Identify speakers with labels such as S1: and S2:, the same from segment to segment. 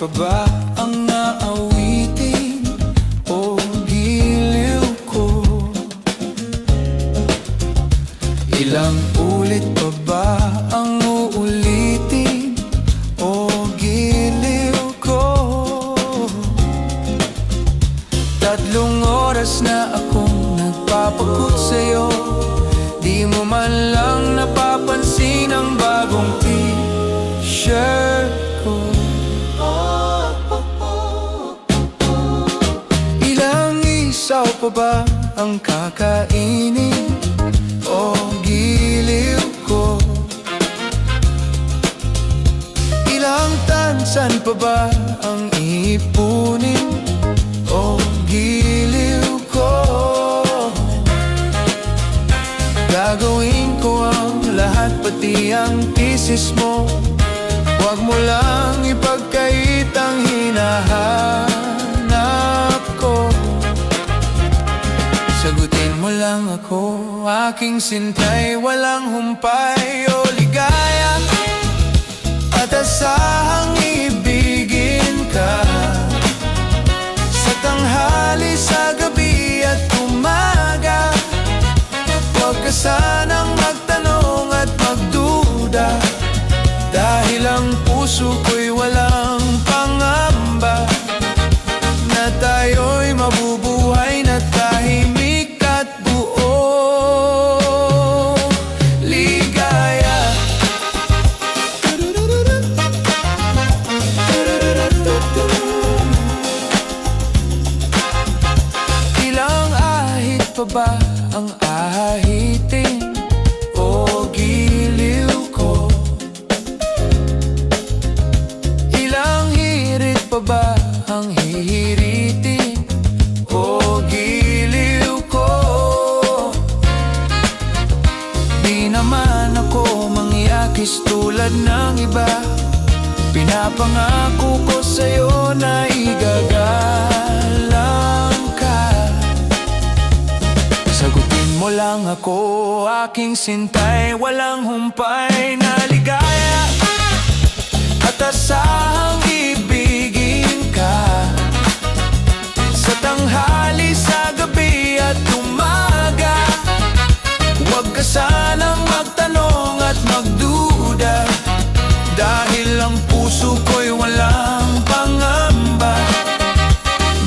S1: pa ba ang naawitin o giliw ko? Ilang ulit pa ba ang uulitin o giliw ko? 3 oras na akong nagpapakot sa'yo, di mo man lang napapansin ang bagong t-shirt ko. Ilang isaw pa ba ang kakainin o giliw ko? Ilang tansan pa ba ang iipunin o giliw ko? Gagawin ko ang lahat, pati ang thesis mo. Huwag mo lang ipagkait ang hinahanap ko. Sagutin mo lang ako, aking sintay, walang humpay o ligaya, at asahang ibigin ka sa tanghali, sa gabi at umaga. Huwag ka sanang magtanong at magduda, dahil ang puso ko'y walang pangamba na tayo'y mabubuhay na tahimik at buong ligaya. Ilang ahit pa ba ang ahitin o giliw ko? Ilang hirit pa ba ang hihiritin o giliw ko? Di naman ako mangyakis tulad ng iba, pinapangako ko sa'yo na igagalang ka. Sagutin mo lang ako, aking sintay, walang humpay na ligaya, at asahang ibigin ka sa tanghali, sa gabi at umaga. Huwag ka sanang magtanong at magduda, dahil ang puso ko'y walang pangamba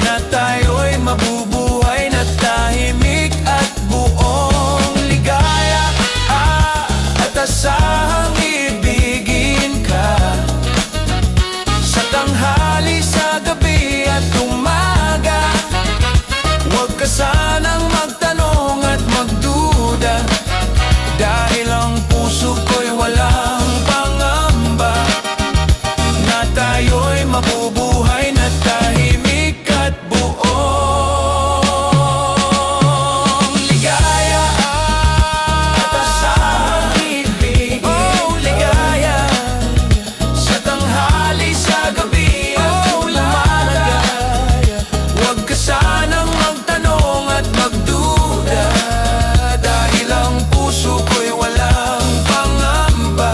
S1: na tayo'y mabubuhay na tahimik at buong ligaya, at asahang ibigin ka sa tanghali, sa gabi at umaga. Huwag ka sanang magtanong at magduda, dahil ang puso ko'y walang pangamba na tayo'y mabubuhay na tahimik at buong ligaya, at asahang ibigin ligaya sa tanghali, sa gabi at umaga. Huwag ka sanang magtanong at magduda, dahil ang puso ko'y walang pangamba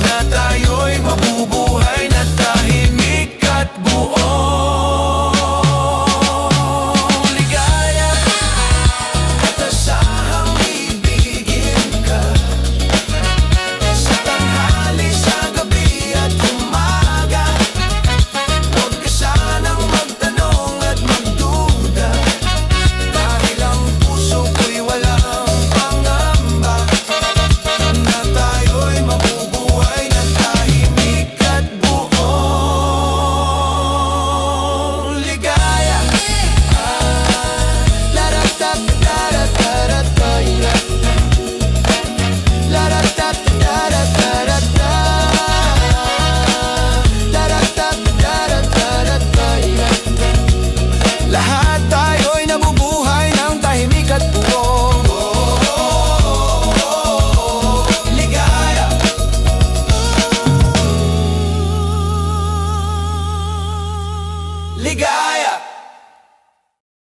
S1: na tayo'y mabubuhay na tahimik at buong ligaya, at asahang ibigin ka sa tanghali, sa gabi at umaga. Huwag ka sanang magtanong at magduda, dahil ang puso ko'y walang pangamba na tayo'y mabubuhay na tahimik at buong ligaya. Lahat tayo'y nabubuhay ng tahimik at buong ligaya. Ligaya.